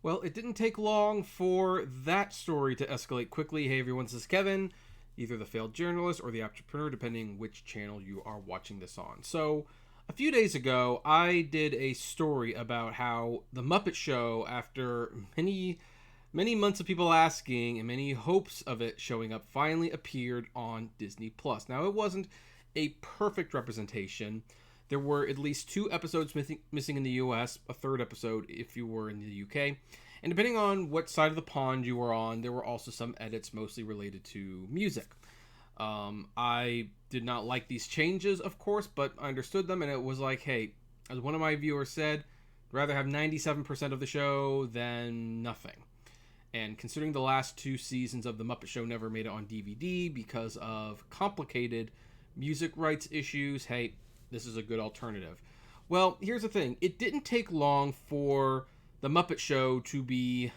Well, it didn't take long for that story to escalate quickly. Hey everyone, this is Kevin, either the failed journalist or the Apptrepreneur, depending which channel you are watching this on. So, a few days ago, I did a story about how the Muppet Show, after many months of people asking and many hopes of it showing up, finally appeared on Disney Plus. Now, it wasn't a perfect representation. There were at least 2 episodes missing in the US, a third episode if you were in the UK. And depending on what side of the pond you were on, there were also some edits mostly related to music. I did not like these changes, of course, but I understood them, and it was like, hey, as one of my viewers said, I'd rather have 97% of the show than nothing. And considering the last 2 seasons of The Muppet Show never made it on DVD because of complicated music rights issues, hey, this is a good alternative. Well, here's the thing. It didn't take long for The Muppet Show to be,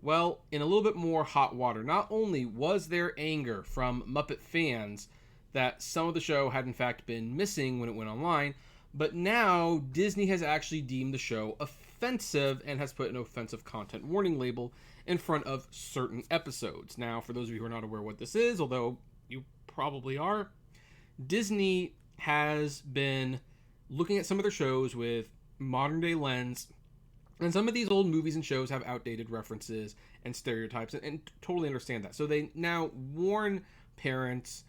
well, in a little bit more hot water. Not only was there anger from Muppet fans that some of the show had in fact been missing when it went online, but now Disney has actually deemed the show offensive and has put an offensive content warning label in front of certain episodes. Now, for those of you who are not aware what this is, although you probably are, Disney has been looking at some of their shows with modern day lens, and some of these old movies and shows have outdated references and stereotypes, and totally understand that. So they now warn parents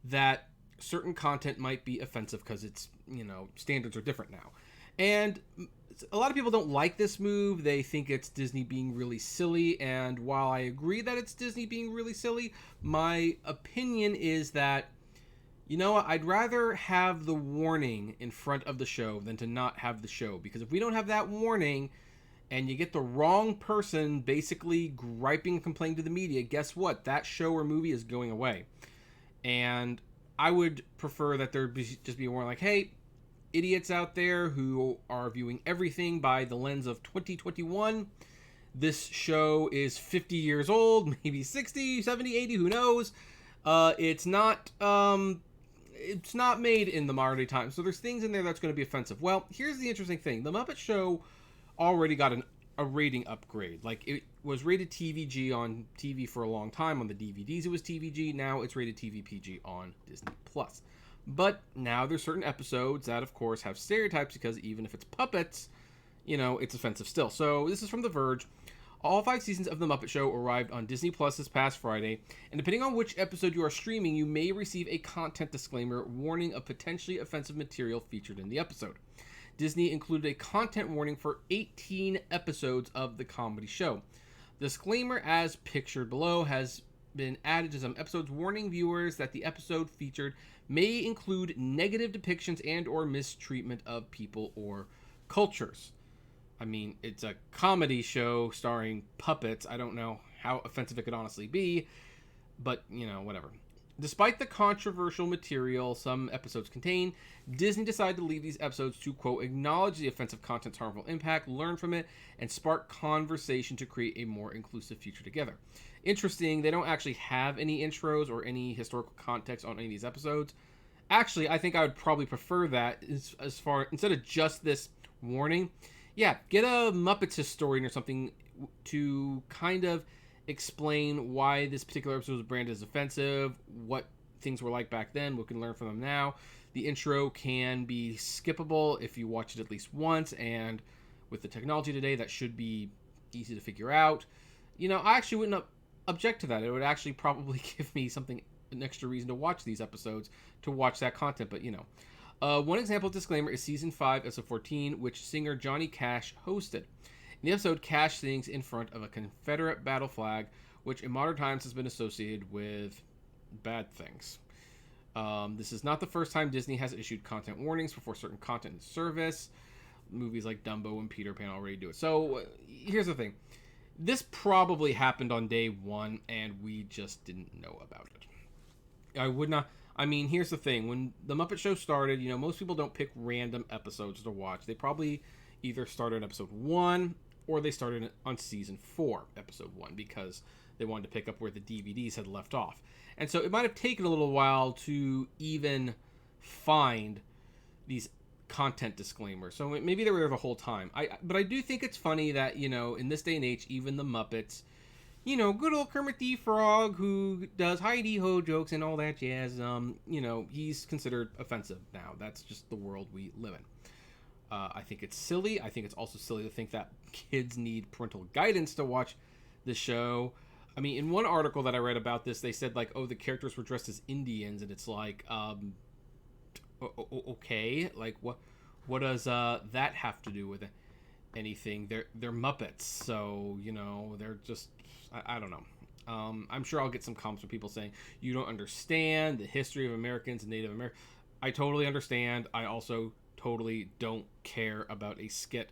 that certain content might be offensive because it's, standards are different now. And a lot of people don't like this move. They think it's Disney being really silly, and while I agree that it's Disney being really silly, my opinion is that, I'd rather have the warning in front of the show than to not have the show. Because if we don't have that warning and you get the wrong person basically griping and complaining to the media, guess what? That show or movie is going away. And I would prefer that there just be a warning like, hey, idiots out there who are viewing everything by the lens of 2021, this show is 50 years old, maybe 60, 70, 80, who knows? It's not made in the modern day time, so there's things in there that's going to be offensive. Well, here's the interesting thing. The Muppet Show already got a rating upgrade. Like, it was rated TVG on TV for a long time. On the DVDs, it was TVG. Now it's rated TVPG on Disney+. But now there's certain episodes that, of course, have stereotypes because even if it's puppets, it's offensive still. So this is from The Verge. All 5 seasons of The Muppet Show arrived on Disney Plus this past Friday, and depending on which episode you are streaming, you may receive a content disclaimer warning of potentially offensive material featured in the episode. Disney included a content warning for 18 episodes of the comedy show. The disclaimer, as pictured below, has been added to some episodes, warning viewers that the episode featured may include negative depictions and or mistreatment of people or cultures. I mean, it's a comedy show starring puppets. I don't know how offensive it could honestly be, but, whatever. Despite the controversial material some episodes contain, Disney decided to leave these episodes to, quote, acknowledge the offensive content's harmful impact, learn from it, and spark conversation to create a more inclusive future together. Interesting, they don't actually have any intros or any historical context on any of these episodes. Actually, I think I would probably prefer that as far, instead of just this warning. Yeah, get a Muppets historian or something to kind of explain why this particular episode was branded as offensive, what things were like back then, what we can learn from them now. The intro can be skippable if you watch it at least once, and with the technology today, that should be easy to figure out. I actually wouldn't object to that. It would actually probably give me an extra reason to watch these episodes, to watch that content, but one example disclaimer is Season 5, Episode 14, which singer Johnny Cash hosted. In the episode, Cash sings in front of a Confederate battle flag, which in modern times has been associated with bad things. This is not the first time Disney has issued content warnings before certain content and service. Movies like Dumbo and Peter Pan already do it. So, here's the thing. This probably happened on day one, and we just didn't know about it. Here's the thing. When the Muppet Show started, most people don't pick random episodes to watch. They probably either started episode 1 or they started on season 4, episode 1, because they wanted to pick up where the DVDs had left off. And so it might have taken a little while to even find these content disclaimer. So maybe they were there the whole time. But I do think it's funny that, in this day and age, even the Muppets, good old Kermit the Frog, who does hi-de-ho jokes and all that jazz, he's considered offensive now. That's just the world we live in. I think it's silly. I think it's also silly to think that kids need parental guidance to watch the show. I mean, in one article that I read about this, they said, like, the characters were dressed as Indians, and it's like, okay, like, what does that have to do with anything? They're Muppets, so, they're just, I don't know. I'm sure I'll get some comments from people saying, you don't understand the history of Americans and Native Americans. I totally understand. I also totally don't care about a skit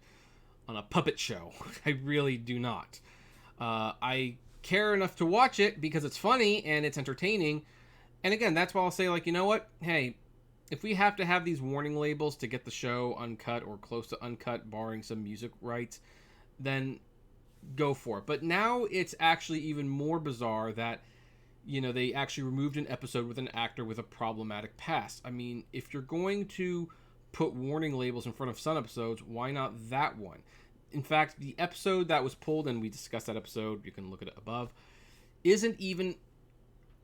on a puppet show. I really do not. I care enough to watch it because it's funny and it's entertaining. And again, that's why I'll say, like, you know what? Hey, if we have to have these warning labels to get the show uncut or close to uncut, barring some music rights, then go for it. But now it's actually even more bizarre that, they actually removed an episode with an actor with a problematic past. I mean, if you're going to put warning labels in front of some episodes, why not that one? In fact, the episode that was pulled, and we discussed that episode, you can look at it above, isn't even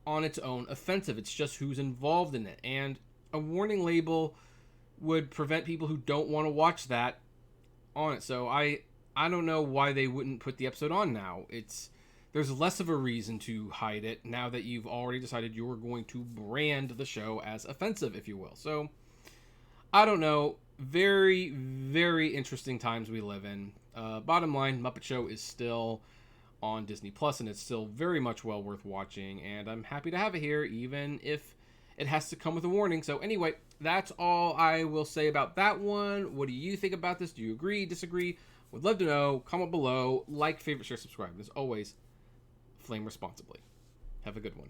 on its own offensive. It's just who's involved in it. And a warning label would prevent people who don't want to watch that on it. So I don't know why they wouldn't put the episode on now. There's less of a reason to hide it now that you've already decided you're going to brand the show as offensive, if you will. So I don't know. Very, very interesting times we live in. Bottom line, Muppet Show is still on Disney Plus, and it's still very much well worth watching, and I'm happy to have it here, even if it has to come with a warning. So anyway, that's all I will say about that one. What do you think about this? Do you agree, disagree? Would love to know. Comment below. Like, favorite, share, subscribe. As always, flame responsibly. Have a good one.